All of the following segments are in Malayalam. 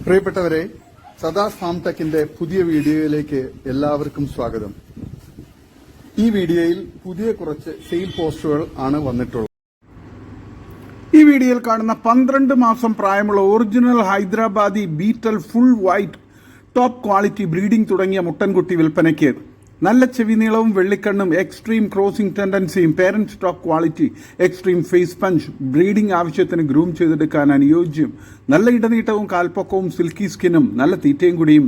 പ്രിയപ്പെട്ടവരെ, സദാസ് ഫാം ടെക്കിന്റെ പുതിയ വീഡിയോയിലേക്ക് എല്ലാവർക്കും സ്വാഗതം. ഈ വീഡിയോയിൽ പുതിയ കുറച്ച് സെയിൽ പോസ്റ്റുകൾ ആണ് വന്നിട്ടുള്ളത്. ഈ വീഡിയോയിൽ കാണുന്ന 12 മാസം പ്രായമുള്ള original Hyderabadi Beetal full white top quality breeding തുടങ്ങിയ മുട്ടൻകുട്ടി വിൽപ്പനയ്ക്ക്. നല്ല ചെവിനീളവും വെള്ളിക്കണ്ണും, എക്സ്ട്രീം ക്രോസിംഗ് ടെൻഡൻസിയും, parent stock quality, extreme face punch, breeding ആവശ്യത്തിന് ഗ്രൂം ചെയ്തെടുക്കാൻ അനുയോജ്യം, നല്ല ഇടനീട്ടവും കാൽപ്പൊക്കവും, സിൽക്കി സ്കിന്നും, നല്ല തീറ്റയും കൂടിയും,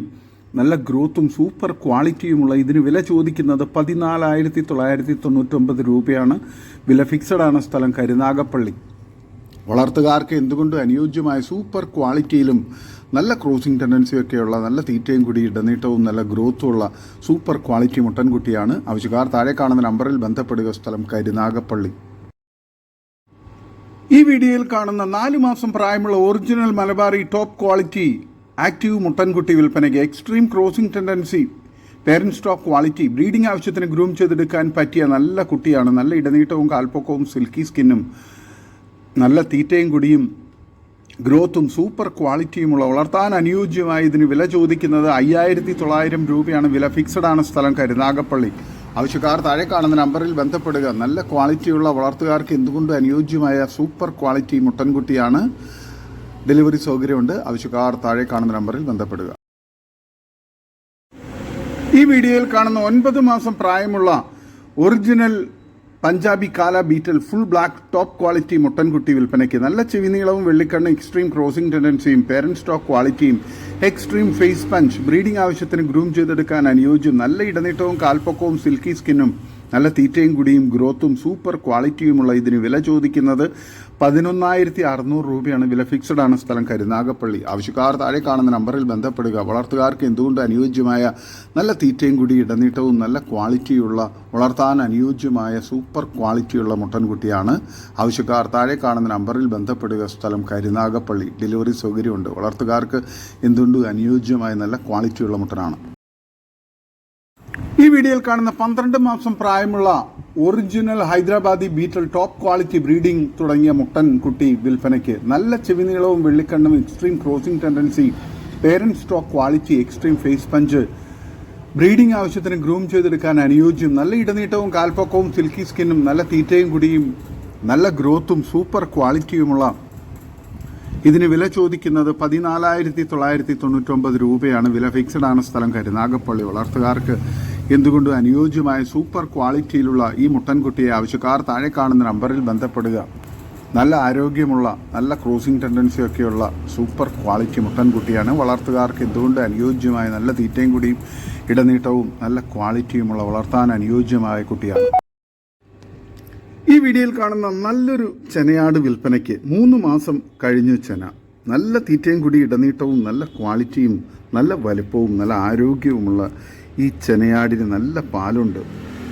നല്ല ഗ്രോത്തും സൂപ്പർ ക്വാളിറ്റിയുമുള്ള ഇതിന് വില ചോദിക്കുന്നത് 14,999 രൂപയാണ്. വില ഫിക്സഡ് ആണ്. സ്ഥലം കരുനാഗപ്പള്ളി. വളർത്തുകാർക്ക് എന്തുകൊണ്ടും അനുയോജ്യമായ സൂപ്പർ ക്വാളിറ്റിയിലും നല്ല ക്രോസിംഗ് ടെൻഡൻസിയൊക്കെയുള്ള, നല്ല തീറ്റയും കൂടി, ഇടനീട്ടവും നല്ല ഗ്രോത്തുമുള്ള സൂപ്പർ ക്വാളിറ്റി മുട്ടൻകുട്ടിയാണ്. ആവശ്യക്കാർ താഴെ കാണുന്ന നമ്പറിൽ ബന്ധപ്പെടുക. സ്ഥലം കരുനാഗപ്പള്ളി. ഈ വീഡിയോയിൽ കാണുന്ന 4 മാസം പ്രായമുള്ള original Malabari top quality active മുട്ടൻകുട്ടി വിൽപ്പനയ്ക്ക്. Extreme crossing tendency, parent stock quality, breeding ആവശ്യത്തിന് ഗ്രൂം ചെയ്തെടുക്കാൻ പറ്റിയ നല്ല കുട്ടിയാണ്. നല്ല ഇടനീട്ടവും കാൽപ്പൊക്കവും, സിൽക്കി സ്കിന്നും, നല്ല തീറ്റയും കുടിയും, ഗ്രോത്തും സൂപ്പർ ക്വാളിറ്റിയുമുള്ള, വളർത്താൻ അനുയോജ്യമായ ഇതിന് വില ചോദിക്കുന്നത് 5,900 രൂപയാണ്. വില ഫിക്സഡ് ആണ്. സ്ഥലം കരുനാഗപ്പള്ളി. ആവശ്യക്കാർ താഴെ കാണുന്ന നമ്പറിൽ ബന്ധപ്പെടുക. നല്ല ക്വാളിറ്റിയുള്ള, വളർത്തുകാർക്ക് എന്തുകൊണ്ട് അനുയോജ്യമായ സൂപ്പർ ക്വാളിറ്റി മുട്ടൻകുട്ടിയാണ്. ഡെലിവറി സൗകര്യമുണ്ട്. ആവശ്യക്കാർ താഴെ കാണുന്ന നമ്പറിൽ ബന്ധപ്പെടുക. ഈ വീഡിയോയിൽ കാണുന്ന 9 മാസം പ്രായമുള്ള original Punjabi Kala Beetal full black top quality മുട്ടൻകുട്ടി വിൽപ്പനയ്ക്ക്. നല്ല ചെവിനീളവും വെള്ളിക്കണ്ണ്, എക്സ്ട്രീം ക്രോസിംഗ് ടെൻഡൻസിയും, പേരന്റ് സ്റ്റോക്ക് ക്വാളിറ്റിയും, എക്സ്ട്രീം ഫേസ് പഞ്ച്, ബ്രീഡിംഗ് ആവശ്യത്തിന് ഗ്രൂം ചെയ്തെടുക്കാൻ അനുയോജ്യം, നല്ല ഇടനീട്ടവും കാൽപ്പൊക്കവും, സിൽക്കി സ്കിന്നും, നല്ല തീറ്റയും കുടിയും, ഗ്രോത്തും സൂപ്പർ ക്വാളിറ്റിയുമുള്ള ഇതിന് വില ചോദിക്കുന്നത് 11,600 രൂപയാണ്. വില ഫിക്സഡ് ആണ്. സ്ഥലം കരുനാഗപ്പള്ളി. ആവശ്യക്കാർ താഴെ കാണുന്ന നമ്പറിൽ ബന്ധപ്പെടുക. വളർത്തുകാർക്ക് എന്തുകൊണ്ട് അനുയോജ്യമായ നല്ല തീറ്റയും കൂടി, ഇടനീട്ടവും നല്ല ക്വാളിറ്റിയുള്ള, വളർത്താൻ അനുയോജ്യമായ സൂപ്പർ ക്വാളിറ്റിയുള്ള മുട്ടൻകുട്ടിയാണ്. ആവശ്യക്കാർ താഴെ കാണുന്ന നമ്പറിൽ ബന്ധപ്പെടുക. സ്ഥലം കരുനാഗപ്പള്ളി. ഡെലിവറി സൗകര്യമുണ്ട്. വളർത്തുകാർക്ക് എന്തുകൊണ്ട് അനുയോജ്യമായ നല്ല ക്വാളിറ്റിയുള്ള മുട്ടനാണ്. ഈ വീഡിയോയിൽ കാണുന്ന 12 മാസം പ്രായമുള്ള original Hyderabadi Beetal top quality breeding തുടങ്ങിയ മുട്ടൻകുട്ടി വിൽപ്പനയ്ക്ക്. നല്ല ചെവിനീളവും വെള്ളിക്കണ്ണും, extreme crossing tendency, parent stock quality, extreme face punch, breeding ആവശ്യത്തിന് ഗ്രൂം ചെയ്തെടുക്കാൻ അനുയോജ്യം, നല്ല ഇടനീട്ടവും കാൽപ്പൊക്കവും, സിൽക്കി സ്കിന്നും, നല്ല തീറ്റയും കുടിയും, നല്ല ഗ്രോത്തും സൂപ്പർ ക്വാളിറ്റിയുമുള്ള ഇതിന് വില ചോദിക്കുന്നത് 14,999 രൂപയാണ്. വില ഫിക്സഡ് ആണ്. സ്ഥലം കരുനാഗപ്പള്ളി. വളർത്തുകാർക്ക് എന്തുകൊണ്ട് അനുയോജ്യമായ സൂപ്പർ ക്വാളിറ്റിയിലുള്ള ഈ മുട്ടൻകുട്ടിയെ ആവശ്യക്കാർ താഴെ കാണുന്ന നമ്പറിൽ ബന്ധപ്പെടുക. നല്ല ആരോഗ്യമുള്ള, നല്ല ക്രോസിംഗ് ടെൻഡൻസിയൊക്കെയുള്ള സൂപ്പർ ക്വാളിറ്റി മുട്ടൻകുട്ടിയാണ്. വളർത്തുകാർക്ക് എന്തുകൊണ്ട് അനുയോജ്യമായ നല്ല തീറ്റയും കൂടിയും, ഇടനീട്ടവും നല്ല ക്വാളിറ്റിയുമുള്ള, വളർത്താൻ അനുയോജ്യമായ കുട്ടിയാണ്. ഈ വീഡിയോയിൽ കാണുന്ന നല്ലൊരു ചെനയാട് വിൽപ്പനയ്ക്ക്. 3 മാസം കഴിഞ്ഞ ചെന. നല്ല തീറ്റയും കൂടി, ഇടനീട്ടവും നല്ല ക്വാളിറ്റിയും, നല്ല വലുപ്പവും, നല്ല ആരോഗ്യവുമുള്ള ഈ ചെനയാടിന് നല്ല പാലുണ്ട്.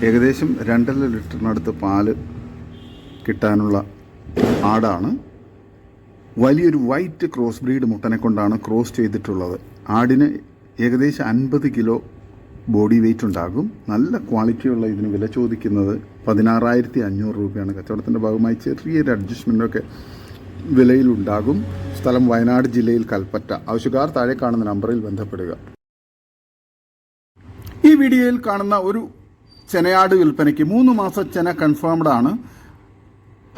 ഏകദേശം 2.5 ലിറ്ററിനടുത്ത് പാല് കിട്ടാനുള്ള ആടാണ്. വലിയൊരു വൈറ്റ് ക്രോസ് ബ്രീഡ് മുട്ടനെ കൊണ്ടാണ് ക്രോസ് ചെയ്തിട്ടുള്ളത്. ആടിന് ഏകദേശം 50 കിലോ ബോഡി വെയ്റ്റ് ഉണ്ടാകും. നല്ല ക്വാളിറ്റിയുള്ള ഇതിന് വില ചോദിക്കുന്നത് 16,500 രൂപയാണ്. കച്ചവടത്തിൻ്റെ ഭാഗമായി ചെറിയൊരു അഡ്ജസ്റ്റ്മെൻറ്റൊക്കെ വിലയിലുണ്ടാകും. സ്ഥലം വയനാട് ജില്ലയിൽ കൽപ്പറ്റ. ആവശ്യക്കാർ താഴെ കാണുന്ന നമ്പറിൽ ബന്ധപ്പെടുക. ഈ വീഡിയോയിൽ കാണുന്ന ഒരു ചെനയാട് വിൽപ്പനയ്ക്ക്. 3 മാസം ചെന കൺഫേംഡ് ആണ്.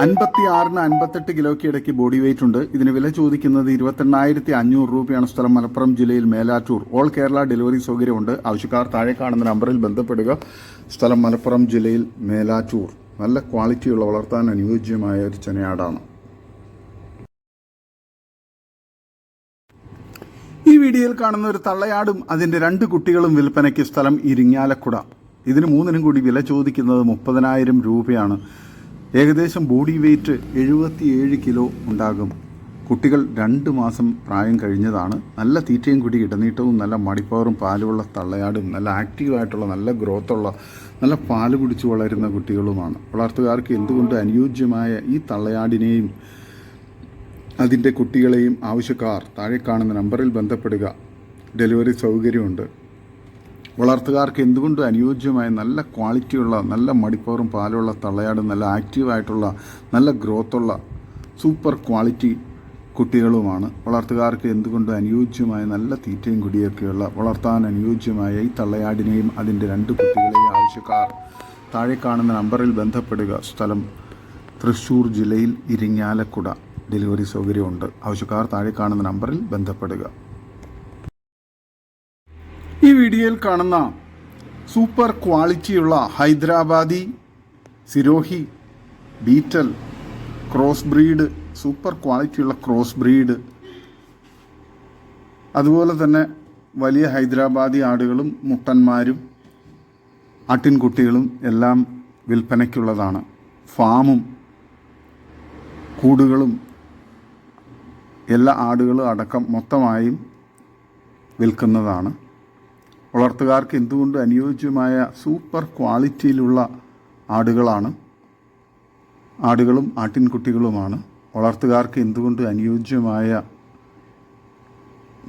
56-58 കിലോയ്ക്ക് ഇടയ്ക്ക് ബോഡി വെയ്റ്റ് ഉണ്ട്. ഇതിന് വില ചോദിക്കുന്നത് 28,500 രൂപയാണ്. സ്ഥലം മലപ്പുറം ജില്ലയിൽ മേലാറ്റൂർ. ഓൾ കേരള ഡെലിവറി സൗകര്യമുണ്ട്. ആവശ്യക്കാർ താഴെ കാണുന്ന നമ്പറിൽ ബന്ധപ്പെടുക. സ്ഥലം മലപ്പുറം ജില്ലയിൽ മേലാറ്റൂർ. നല്ല ക്വാളിറ്റിയുള്ള, വളർത്താൻ അനുയോജ്യമായ ഒരു ചെനയാടാണ്. ഈ വീഡിയോയിൽ കാണുന്ന ഒരു തള്ളയാടും അതിൻ്റെ 2 കുട്ടികളും വിൽപ്പനയ്ക്ക്. സ്ഥലം ഇരിങ്ങാലക്കുട. ഇതിന് 3നും കൂടി വില ചോദിക്കുന്നത് 30,000 രൂപയാണ്. ഏകദേശം ബോഡി വെയ്റ്റ് 77 കിലോ ഉണ്ടാകും. കുട്ടികൾ 2 മാസം പ്രായം കഴിഞ്ഞതാണ്. നല്ല തീറ്റയും കൂടി, ഇടനീട്ടവും നല്ല മടിപ്പവറും പാലുമുള്ള തള്ളയാടും, നല്ല ആക്റ്റീവായിട്ടുള്ള, നല്ല ഗ്രോത്തുള്ള, നല്ല പാല് കുടിച്ച് വളരുന്ന കുട്ടികളുമാണ്. വളർത്തുകാർക്ക് എന്തുകൊണ്ട് അനുയോജ്യമായ ഈ തള്ളയാടിനെയും അതിൻ്റെ കുട്ടികളെയും ആവശ്യക്കാർ താഴെ കാണുന്ന നമ്പറിൽ ബന്ധപ്പെടുക. ഡെലിവറി സൗകര്യമുണ്ട്. വളർത്തുകാർക്ക് എന്തുകൊണ്ടും അനുയോജ്യമായ നല്ല ക്വാളിറ്റിയുള്ള നല്ല മടിപ്പവറും പാലുള്ള തള്ളയാടും നല്ല ആക്റ്റീവായിട്ടുള്ള നല്ല ഗ്രോത്തുള്ള സൂപ്പർ ക്വാളിറ്റി കുട്ടികളുമാണ്. വളർത്തുകാർക്ക് എന്തുകൊണ്ടും അനുയോജ്യമായ നല്ല തീറ്റയും കുടിയൊക്കെയുള്ള വളർത്താൻ അനുയോജ്യമായ ഈ തള്ളയാടിനെയും അതിൻ്റെ 2 കുട്ടികളെയും ആവശ്യക്കാർ താഴെ കാണുന്ന നമ്പറിൽ ബന്ധപ്പെടുക. സ്ഥലം തൃശ്ശൂർ ജില്ലയിൽ ഇരിങ്ങാലക്കുട. ഡെലിവറി സൗകര്യമുണ്ട്. ആവശ്യക്കാർ താഴെ കാണുന്ന നമ്പറിൽ ബന്ധപ്പെടുക. ഈ വീഡിയോയിൽ കാണുന്ന സൂപ്പർ ക്വാളിറ്റിയുള്ള Hyderabadi Sirohi Beetal cross breed, super ക്വാളിറ്റിയുള്ള ക്രോസ് ബ്രീഡ്, അതുപോലെ തന്നെ വലിയ ഹൈദരാബാദി ആടുകളും മുട്ടന്മാരും ആട്ടിൻകുട്ടികളും എല്ലാം വിൽപ്പനയ്ക്കുള്ളതാണ്. ഫാമും കൂടുകളും എല്ലാ ആടുകളും അടക്കം മൊത്തമായും വിൽക്കുന്നതാണ്. വളർത്തുകാർക്ക് എന്തുകൊണ്ട് അനുയോജ്യമായ സൂപ്പർ ക്വാളിറ്റിയിലുള്ള ആടുകളാണ്. ആടുകളും ആട്ടിൻകുട്ടികളുമാണ്. വളർത്തുകാർക്ക് എന്തുകൊണ്ട് അനുയോജ്യമായ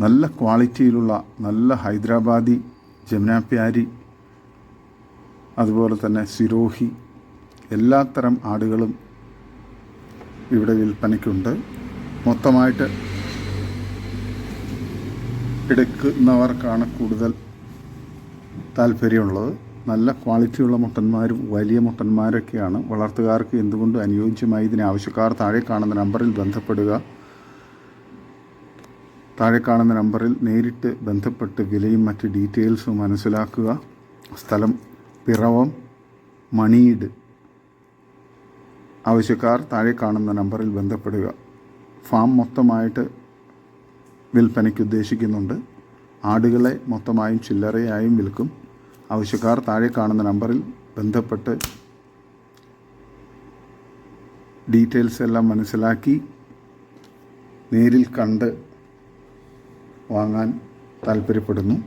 നല്ല ക്വാളിറ്റിയിലുള്ള നല്ല ഹൈദരാബാദി ജമുനാപ്യാരി, അതുപോലെ തന്നെ സിരോഹി, എല്ലാത്തരം ആടുകളും ഇവിടെ വിൽപ്പനയ്ക്കുണ്ട്. മൊത്തമായിട്ട് എടുക്കുന്നവർക്കാണ് കൂടുതൽ താല്പര്യമുള്ളത്. നല്ല ക്വാളിറ്റിയുള്ള മുട്ടന്മാരും വലിയ മുട്ടന്മാരൊക്കെയാണ്. വളർത്തുകാർക്ക് എന്തുകൊണ്ട് അനുയോജ്യമായി ഇതിന് ആവശ്യക്കാർ താഴെ കാണുന്ന നമ്പറിൽ ബന്ധപ്പെടുക. താഴെ കാണുന്ന നമ്പറിൽ നേരിട്ട് ബന്ധപ്പെട്ട് വിലയും മറ്റ് ഡീറ്റെയിൽസും മനസ്സിലാക്കുക. സ്ഥലം പിറവം മണിയിട്. ആവശ്യക്കാർ താഴെ കാണുന്ന നമ്പറിൽ ബന്ധപ്പെടുക. ഫാം മൊത്തമായിട്ട് വിൽപ്പനയ്ക്ക് ഉദ്ദേശിക്കുന്നുണ്ട്. ആടുകളെ മൊത്തമായും ചില്ലറയായും വിൽക്കും. ആവശ്യക്കാർ താഴെ കാണുന്ന നമ്പറിൽ ബന്ധപ്പെട്ട് ഡീറ്റെയിൽസ് എല്ലാം മനസ്സിലാക്കി നേരിൽ കണ്ട് വാങ്ങാൻ താല്പര്യപ്പെടുന്നു.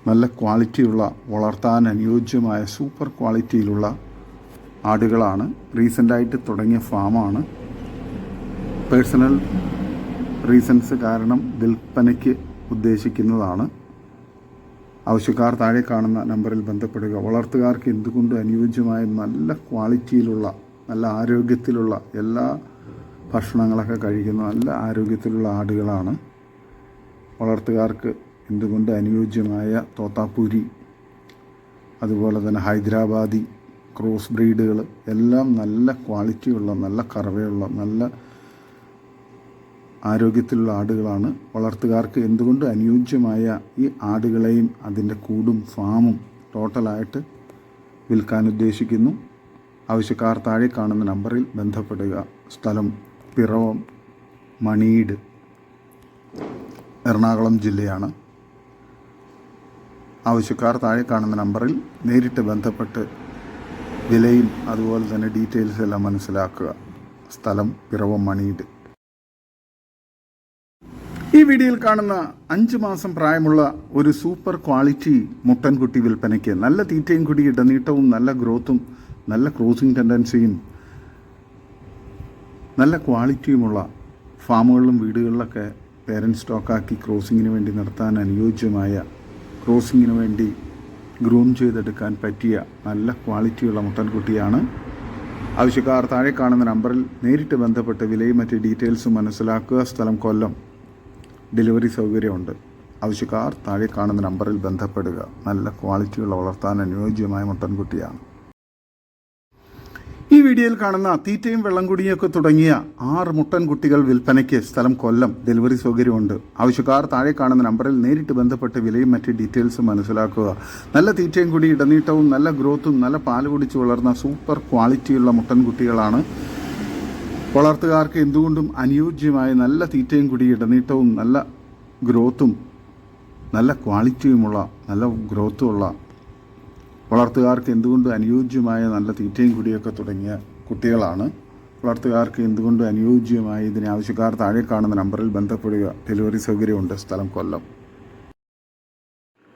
നല്ല ക്വാളിറ്റിയുള്ള വളർത്താൻ അനുയോജ്യമായ സൂപ്പർ ക്വാളിറ്റിയിലുള്ള ആടുകളാണ്. റീസെൻ്റായിട്ട് തുടങ്ങിയ ഫാമാണ്. പേഴ്സണൽ റീസൺസ് കാരണം വിൽപ്പനയ്ക്ക് ഉദ്ദേശിക്കുന്നതാണ്. ആവശ്യക്കാർ താഴെ കാണുന്ന നമ്പറിൽ ബന്ധപ്പെടുക. വളർത്തുകാർക്ക് എന്തുകൊണ്ട് അനുയോജ്യമായ നല്ല ക്വാളിറ്റിയിലുള്ള നല്ല ആരോഗ്യത്തിലുള്ള എല്ലാ ഭക്ഷണങ്ങളൊക്കെ കഴിക്കുന്ന നല്ല ആരോഗ്യത്തിലുള്ള ആടുകളാണ്. വളർത്തുകാർക്ക് എന്തുകൊണ്ട് അനുയോജ്യമായ തോത്താപ്പൂരി, അതുപോലെ തന്നെ ഹൈദരാബാദി ക്രോസ് ബ്രീഡുകൾ എല്ലാം നല്ല ക്വാളിറ്റിയുള്ള നല്ല കറവയുള്ള നല്ല ആരോഗ്യത്തിലുള്ള ആടുകളാണ്. വളർത്തുകാർക്ക് എന്തുകൊണ്ട് അനുയോജ്യമായ ഈ ആടുകളെയും അതിൻ്റെ കൂടും ഫാമും ടോട്ടലായിട്ട് വിൽക്കാൻ ഉദ്ദേശിക്കുന്നു. ആവശ്യക്കാർ താഴെ കാണുന്ന നമ്പറിൽ ബന്ധപ്പെടുക. സ്ഥലം പിറവം മണിയിട്, എറണാകുളം ജില്ലയാണ്. ആവശ്യക്കാർ താഴെ കാണുന്ന നമ്പറിൽ നേരിട്ട് ബന്ധപ്പെട്ട് വിലയും അതുപോലെ തന്നെ ഡീറ്റെയിൽസ് എല്ലാം മനസ്സിലാക്കുക. സ്ഥലം പിറവം മണിയിട്. ഈ വീഡിയോയിൽ കാണുന്ന 5 മാസം പ്രായമുള്ള ഒരു സൂപ്പർ ക്വാളിറ്റി മുട്ടൻകുട്ടി വിൽപ്പനയ്ക്ക്. നല്ല തീറ്റയും കുടി ഇടനീട്ടവും നല്ല ഗ്രോത്തും നല്ല ക്രോസിംഗ് ടെൻഡൻസിയും നല്ല ക്വാളിറ്റിയുമുള്ള ഫാമുകളിലും വീടുകളിലൊക്കെ പേരൻറ് സ്റ്റോക്കാക്കി ക്രോസിങ്ങിന് വേണ്ടി നടത്താൻ അനുയോജ്യമായ, ക്രോസിങ്ങിന് വേണ്ടി ഗ്രൂം ചെയ്തെടുക്കാൻ പറ്റിയ നല്ല ക്വാളിറ്റിയുള്ള മുട്ടൻകുട്ടിയാണ്. ആവശ്യക്കാർ താഴെ കാണുന്ന നമ്പറിൽ നേരിട്ട് ബന്ധപ്പെട്ട് വിലയും മറ്റ് ഡീറ്റെയിൽസും മനസ്സിലാക്കുക. സ്ഥലം കൊല്ലം. ഡെലിവറി സൗകര്യമുണ്ട്. ആവശ്യക്കാർ താഴെ കാണുന്ന നമ്പറിൽ ബന്ധപ്പെടുക. നല്ല ക്വാളിറ്റിയുള്ള വളർത്താൻ അനുയോജ്യമായ മുട്ടൻകുട്ടിയാണ്. ഈ വീഡിയോയിൽ കാണുന്ന തീറ്റയും വെള്ളം കുടിയൊക്കെ തുടങ്ങിയ 6 മുട്ടൻകുട്ടികൾ വിൽപ്പനയ്ക്ക്. സ്ഥലം കൊല്ലം. ഡെലിവറി സൗകര്യമുണ്ട്. ആവശ്യക്കാർ താഴെ കാണുന്ന നമ്പറിൽ നേരിട്ട് ബന്ധപ്പെട്ട് വിലയും മറ്റ് ഡീറ്റെയിൽസും മനസ്സിലാക്കുക. നല്ല തീറ്റയും കുടി ഇടനീട്ടവും നല്ല ഗ്രോത്തും നല്ല പാല് കുടിച്ച് വളർന്ന സൂപ്പർ ക്വാളിറ്റിയുള്ള മുട്ടൻകുട്ടികളാണ്. വളർത്തുകാർക്ക് എന്തുകൊണ്ടും അനുയോജ്യമായ നല്ല തീറ്റയും കുടി ഇടനീട്ടവും നല്ല ഗ്രോത്തും നല്ല ക്വാളിറ്റിയുമുള്ള നല്ല ഗ്രോത്തുമുള്ള വളർത്തുകാർക്ക് എന്തുകൊണ്ട് അനുയോജ്യമായ നല്ല തീറ്റയും കുടിയൊക്കെ തുടങ്ങിയ കുട്ടികളാണ്. വളർത്തുകാർക്ക് എന്തുകൊണ്ട് അനുയോജ്യമായ ഇതിന് ആവശ്യക്കാർ താഴെ കാണുന്ന നമ്പറിൽ ബന്ധപ്പെടുക. ഡെലിവറി സൗകര്യമുണ്ട്. സ്ഥലം കൊല്ലം.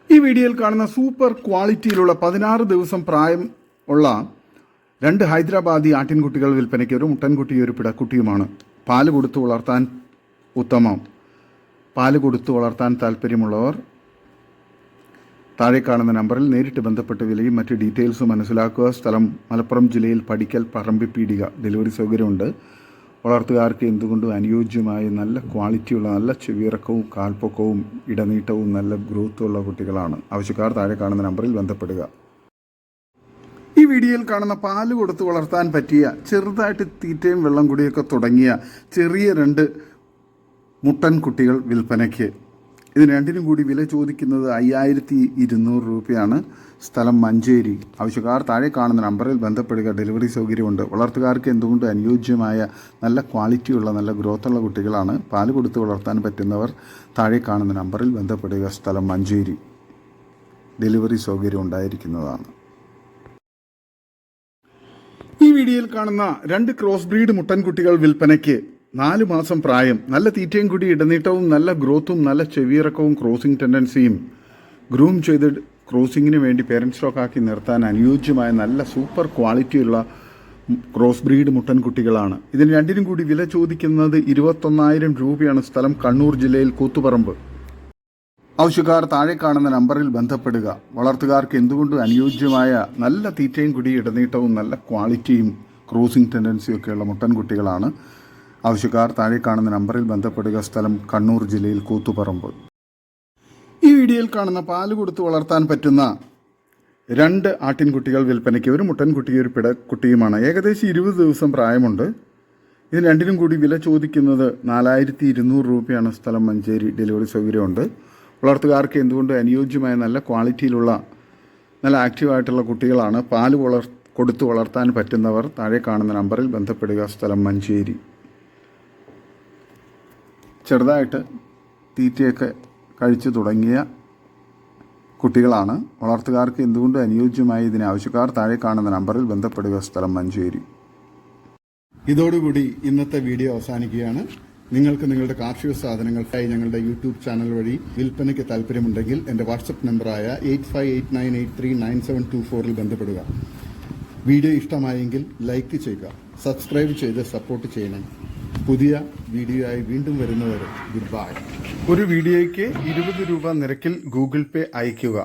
ഈ വീഡിയോയിൽ കാണുന്ന സൂപ്പർ ക്വാളിറ്റിയിലുള്ള 16 ദിവസം പ്രായം ഉള്ള 2 ഹൈദരാബാദി ആട്ടിൻകുട്ടികൾ വിൽപ്പനയ്ക്ക്. ഒരു മുട്ടൻകുട്ടിയും ഒരു പിടക്കുട്ടിയുമാണ്. പാല് കൊടുത്ത് വളർത്താൻ ഉത്തമം. പാല് കൊടുത്ത് വളർത്താൻ താല്പര്യമുള്ളവർ താഴെ കാണുന്ന നമ്പറിൽ നേരിട്ട് ബന്ധപ്പെട്ട് വിലയും മറ്റ് ഡീറ്റെയിൽസും മനസ്സിലാക്കുക. സ്ഥലം മലപ്പുറം ജില്ലയിൽ പടിക്കൽ പറമ്പിപ്പീടിക. ഡെലിവറി സൗകര്യമുണ്ട്. വളർത്തുകാർക്ക് എന്തുകൊണ്ടും അനുയോജ്യമായ നല്ല ക്വാളിറ്റിയുള്ള നല്ല ചെവിയിറക്കവും കാൽപ്പൊക്കവും ഇടനീട്ടവും നല്ല ഗ്രോത്തുള്ള കുട്ടികളാണ്. ആവശ്യക്കാർ താഴെ കാണുന്ന നമ്പറിൽ ബന്ധപ്പെടുക. ഈ വീഡിയോയിൽ കാണുന്ന പാല് കൊടുത്ത് വളർത്താൻ പറ്റിയ ചെറുതായിട്ട് തീറ്റയും വെള്ളം കുടിയൊക്കെ തുടങ്ങിയ ചെറിയ 2 മുട്ടൻ കുട്ടികൾ വിൽപ്പനയ്ക്ക്. ഇതിന് രണ്ടിനും കൂടി വില ചോദിക്കുന്നത് 5200 രൂപയാണ്. സ്ഥലം മഞ്ചേരി. ആവശ്യക്കാർ താഴെ കാണുന്ന നമ്പറിൽ ബന്ധപ്പെടുക. ഡെലിവറി സൗകര്യമുണ്ട്. വളർത്തുകാർക്ക് എന്തുകൊണ്ട് അനുയോജ്യമായ നല്ല ക്വാളിറ്റിയുള്ള നല്ല ഗ്രോത്തുള്ള കുട്ടികളാണ്. പാല് കൊടുത്ത് വളർത്താൻ പറ്റുന്നവർ താഴെ കാണുന്ന നമ്പറിൽ ബന്ധപ്പെടുക. സ്ഥലം മഞ്ചേരി. ഡെലിവറി സൗകര്യം ഉണ്ടായിരിക്കുന്നതാണ്. ഈ വീഡിയോയിൽ കാണുന്ന 2 ക്രോസ് ബ്രീഡ് മുട്ടൻകുട്ടികൾ വിൽപ്പനയ്ക്ക്. 4 മാസം പ്രായം, നല്ല തീറ്റയും കൂടി ഇടനീട്ടവും നല്ല ഗ്രോത്തും നല്ല ചെവിയിറക്കവും ക്രോസിംഗ് ടെൻഡൻസിയും ഗ്രൂം ചെയ്ത് ക്രോസിങ്ങിന് വേണ്ടി പേരൻറ് സ്റ്റോക്കാക്കി നിർത്താൻ അനുയോജ്യമായ നല്ല സൂപ്പർ ക്വാളിറ്റിയുള്ള ക്രോസ് ബ്രീഡ് മുട്ടൻകുട്ടികളാണ്. ഇതിന് രണ്ടിനും കൂടി വില ചോദിക്കുന്നത് 21,000 രൂപയാണ്. സ്ഥലം കണ്ണൂർ ജില്ലയിൽ കൂത്തുപറമ്പ്. ആവശ്യക്കാർ താഴെ കാണുന്ന നമ്പറിൽ ബന്ധപ്പെടുക. വളർത്തുകാർക്ക് എന്തുകൊണ്ടും അനുയോജ്യമായ നല്ല തീറ്റയും കൂടി ഇടനീട്ടവും നല്ല ക്വാളിറ്റിയും ക്രോസിംഗ് ടെൻഡൻസിയും ഒക്കെയുള്ള മുട്ടൻകുട്ടികളാണ്. ആവശ്യക്കാർ താഴെ കാണുന്ന നമ്പറിൽ ബന്ധപ്പെടുക. സ്ഥലം കണ്ണൂർ ജില്ലയിൽ കൂത്തുപറമ്പ്. ഈ വീഡിയോയിൽ കാണുന്ന പാല് കൊടുത്ത് വളർത്താൻ പറ്റുന്ന 2 ആട്ടിൻകുട്ടികൾ വിൽപ്പനയ്ക്ക്. ഒരു മുട്ടൻകുട്ടിയും ഒരു പിടക്കുട്ടിയുമാണ്. ഏകദേശം 20 ദിവസം പ്രായമുണ്ട്. ഇതിന് രണ്ടിനും കൂടി വില ചോദിക്കുന്നത് 4200 രൂപയാണ്. സ്ഥലം മഞ്ചേരി. ഡെലിവറി സൗകര്യമുണ്ട്. വളർത്തുകാർക്ക് എന്തുകൊണ്ട് അനുയോജ്യമായ നല്ല ക്വാളിറ്റിയിലുള്ള നല്ല ആക്റ്റീവായിട്ടുള്ള കുട്ടികളാണ്. പാല് കൊടുത്ത് വളർത്താൻ പറ്റുന്നവർ താഴെ കാണുന്ന നമ്പറിൽ ബന്ധപ്പെടുക. സ്ഥലം മഞ്ചേരി. ചെറുതായിട്ട് തീറ്റയൊക്കെ കഴിച്ചു തുടങ്ങിയ കുട്ടികളാണ്. വളർത്തുകാർക്ക് എന്തുകൊണ്ട് അനുയോജ്യമായ ഇതിന് ആവശ്യക്കാർ താഴെ കാണുന്ന നമ്പറിൽ ബന്ധപ്പെടുക. സ്ഥലം മഞ്ചേരി. ഇതോടുകൂടി ഇന്നത്തെ വീഡിയോ അവസാനിക്കുകയാണ്. നിങ്ങൾക്ക് നിങ്ങളുടെ കാർഷിക സാധനങ്ങൾക്കായി ഞങ്ങളുടെ യൂട്യൂബ് ചാനൽ വഴി വിൽപ്പനയ്ക്ക് താല്പര്യമുണ്ടെങ്കിൽ എൻ്റെ വാട്സപ്പ് നമ്പറായ 8589839724 ബന്ധപ്പെടുക. വീഡിയോ ഇഷ്ടമായെങ്കിൽ ലൈക്ക് ചെയ്യുക, സബ്സ്ക്രൈബ് ചെയ്ത് സപ്പോർട്ട് ചെയ്യണം. പുതിയ വീഡിയോയായി വീണ്ടും വരുന്നവരെ ഗുഡ് ബൈ. ഒരു വീഡിയോയ്ക്ക് 20 രൂപ നിരക്കിൽ ഗൂഗിൾ പേ അയയ്ക്കുക.